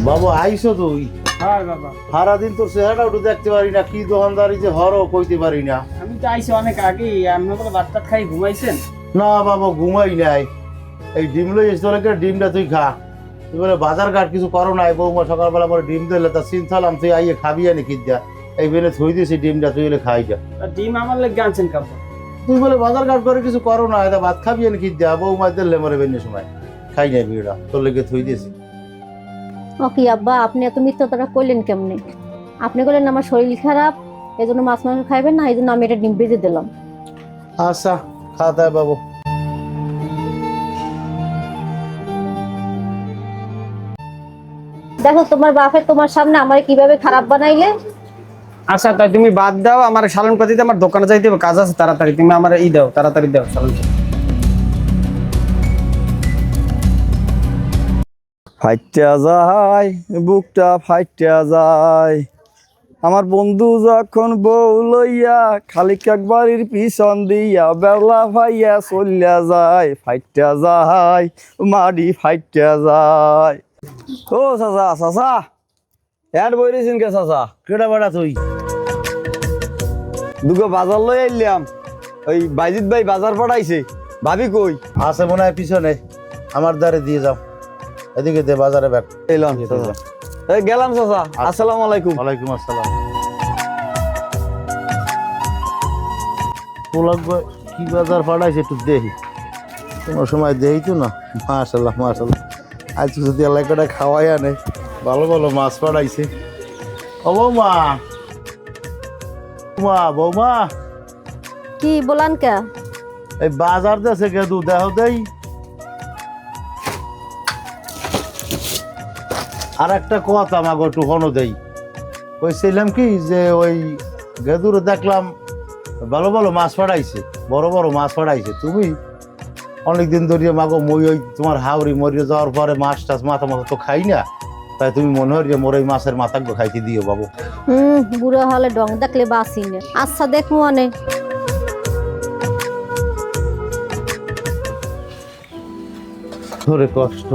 বাবা আইসো তুই? হ্যাঁ বাবা। সারাদিন তোর চেহারাটা একটু দেখতে পারি না, কি দোকানদারি যে হরও কইতে পারি না। আমি তো আইসি অনেক আগেই, আপনি বলে ভাত টাত খাই ঘুমাইছেন? না বাবা ঘুমাই নাই, এই ডিম লই এসে তোর ডিমটা তুই খা। তুই বলে বাজার ঘাট কিছু করো নাই, বৌমা সকালবেলা পরে ডিম দিলে তা চিন্তালাম তুই আইয়ে খাবি আনি খিদ্যা, এই বেনে থই দিয়েছি ডিমটা, তুই এলে খাই যা। ডিম আমার লেগে আনছেন কাপড়? তুই বলে বাজার ঘাট করে কিছু করো না, এটা ভাত খাবি আনি খিদ্যা, বৌমা দিলে মরে বেনে সময় খাই নাই বিড়া, তোর লেগে থই দিয়েছি। ও কি আব্বা, আপনি এত মিথ্যাটা কইলেন কেমনে? আপনি বললেন আমার শরীর খারাপ, এই জন্য মাছ মাংস খাইবেন না, এই জন্য আমি এটা ডিম ভেজে দিলাম। আচ্ছা খা তাই বাবু। দেখো তোমার বাপে তোমার সামনে আমার কিভাবে খারাপ বানাইলে। আচ্ছা তাই তুমি বাদ দাও, আমার সালান পাতিতে আমার দোকানে যাইতে হবে, কাজ আছে তাড়াতাড়ি, তুমি আমার দাও, তাড়াতাড়ি দাও সালান। ফাইটা যায় বুকটা, ফাইটা যায় আমার বন্ধু যখন বউ লইয়া খালি একবারের পিছন দিয়া বেলা ভাইয়া চলিয়া যায়, ফাইটা যায় মাডি ফাইটা যায়। ও চাচা, চাচা এড বইরেছেন কে চাচা? কেডা বেড়া তুই? দুগো বাজার লই আইলাম, ওই বাইজিৎ ভাই বাজার পাঠাইছে। ভাবি কই? আছে মনে হয় পিছনে, আমার দ্বারে দিয়ে যাও, এদিকে দে বাজারে ব্যাগ। এলাম চাচা, এই গেলাম চাচা, আসসালামু আলাইকুম। ওয়ালাইকুম আসসালাম। পোলাক কি বাজার পাঠাইছে একটু দেখি, কোনো সময় দেই তো না। মাশাল্লাহ মাশাল্লাহ, আজ যদি এলাকাটা খাওয়াই আনে, ভালো ভালো মাছ পাঠাইছে। ও বৌমা, বৌমা কি বলান কে? এই বাজার দেশে গেদু দেহ দেই। আর একটা কথা আমাকে একটু হনো দেই, কইছিলাম কি যে ওই গেদুরে দেখলাম ভালো ভালো মাছ পাঠাইছে, বড় বড় মাছ পাঠাইছে। তুমি অনেকদিন ধরিয়ে মাগো মই ওই তোমার হাওড়ি মরিয়ে যাওয়ার পরে মাছ টাছ মাথা মাথা তো খাই না, তাই তুমি মনে হয় যে মোর ওই মাছের মাথা খাইতে দিও বাবু। বুড়ো হলে ডং দেখলে বাসি নে। আচ্ছা দেখবো অনেক। ধরে কষ্ট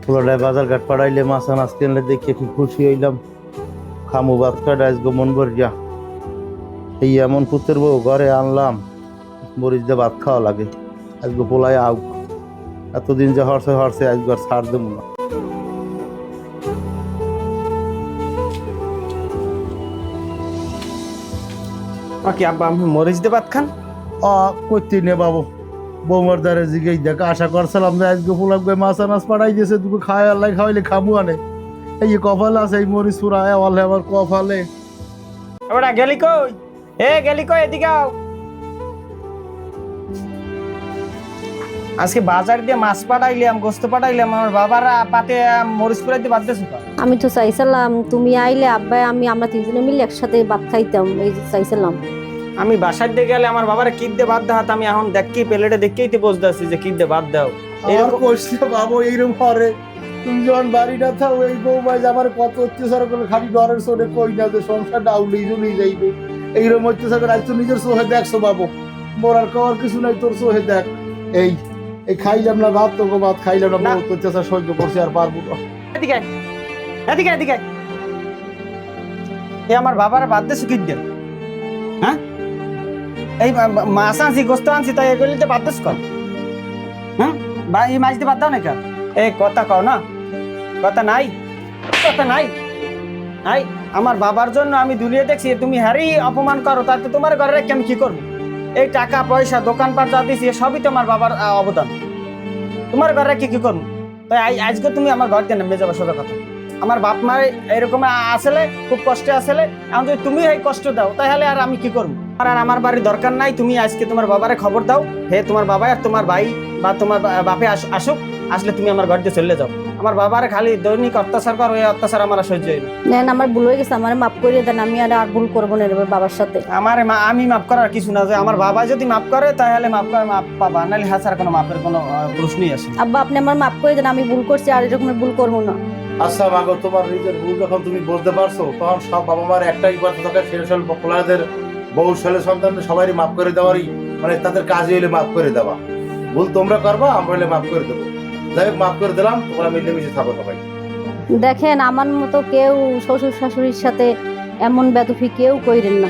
পুরোটাই বাজার ঘাট পাড়াইলে মাছ আনাজ কিনলে দেখে কি খুশি হইলাম। খামু ভাত কাটা আজকে মন ভরিয়া, এই এমন পুত্রের বউ ঘরে আনলাম, মরিচ দিয়ে ভাত খাওয়া লাগে। আজকে পোলাই আউ, এতদিন যে হরছে হরছে আজকে আর ছাড় দেবো না। কি আব্বা আপনি মরিচ দিয়ে ভাত খান? করতে নে বাবু, বৌমার দ্বারে জিগেই দেখা আশা করছিলাম যে আজকে পোলাক মাছ আনাজ পাঠাই দিয়েছে, তুমি খাওয়াই আল্লাহ খাওয়াইলে খামু আনে। এই কপালে আছে এই মরিচ পুরা আল্লাহ আমার কপালে। এবারে গেলি কই? গেলি কই, এদিকে আও। আজকে বাজার দিয়ে মাছ পাঠাইলাম, গোস্ত পাঠাইলাম, আমার বাবার পাতে মরিচ পুরাইতে বাদ দিয়েছো। আমি তো চাইছিলাম তুমি আইলে আব্বা আমরা তিনজনে মিলে একসাথে ভাত খাইতাম, এই যে চাইছিলাম। আমি বাসার দিয়ে গেলে আমার বাবার কিদ দিয়ে বাদ দেওয়া, আমি এখন দেখি প্লেটে দেখেই তো বুঝতে আছি যে কিদ দিয়ে বাদ দাও। এরকম করছে বাবু, এইরকম করে তুমি যখন বাড়ি না থাও, এই বৌমা আমার কত অত্যাচার করে, খালি ঘরের চোখে কই না যে সংসার ডাউলেই চলেই যাইবে। এইরকম অত্যাচার করে আজ তো নিজের চোখে দেখছো বাবু, মরার খাওয়ার কিছু নাই, তোর চোখে দেখ। এই এই খাইলাম না ভাত, তোকে ভাত খাইলাম না, বহুত অত্যাচার সহ্য করছি, আর পারবো না। এদিকে এদিকে এদিকে, এই আমার বাবার বাদ দিয়েছো কিদ দিয়ে? হ্যাঁ, এই মাছ আনছি, গোস্ত আনছি, তাই এগুলিতে বাদ দিস কর। হ্যাঁ, বা এই মাছ দিয়ে বাদ দাও না কেন? এই কথা কও না, কথা নাই, কথা নাই। নাই, আমার বাবার জন্য আমি দুলিয়ে দেখছি, তুমি হ্যারি অপমান করো, তাতে তোমার ঘরে রেখে আমি কি করবো? এই টাকা পয়সা দোকানপাট যা দিয়েছি সবই তো আমার বাবার অবদান, তোমার ঘরে রেখে কি করবো? তাই আজকে তুমি আমার ঘর দিয়ে নেমে যাবো, সোজা কথা। আমার বাপ মা এরকম আসলে খুব কষ্টে আসলে, এখন যদি তুমি এই কষ্ট দাও তাহলে আর আমি কি করবো? আর আমার বাড়ির দরকার নাই, তুমি আজকে তোমার বাবারে খবর দাও, হে তোমার বাবা আর তোমার ভাই বা তোমার বাপে আসুক, আসলে তুমি আমার ঘর দিয়ে চলে যাও। আমার বাবারে খালি দৈনিক অত্যাচার কর, ওই অত্যাচার আমার সহ্য হয় না। নেন, আমার ভুল হয়ে গেছে, আমার মাফ করে দেন, আমি আর ভুল করবো না বাবার সাথে। আমি মাফ করার কিছু না, যে আমার বাবা যদি মাফ করে তাহলে মাফ পাবা, নাহলে হাসার কোনো মাপের কোনো প্রশ্নই আসে। আব্বা আপনি আমার মাফ করে দেন, আমি ভুল করছি, আর এরকম ভুল করবো না। আচ্ছা মাগো, তোমার নিজের ভুল যখন তুমি বুঝতে পারছো, তখন সব বাবা মার একটাই কথা থাকে, ছেলে পোলাদের বউ ছেলে সন্তান সবারই মাফ করে দেওয়ারই, মানে তাদের কাজে হইলে মাফ করে দেওয়া। ভুল তোমরা করবা, আমরা হলে মাফ করে দেবো। যাই হোক মাফ করে দিলাম, তোমরা মিলেমিশে থাকো সবাই। দেখেন আমার মতো কেউ শ্বশুর শাশুড়ির সাথে এমন বেদফি কেউ কইরেন না।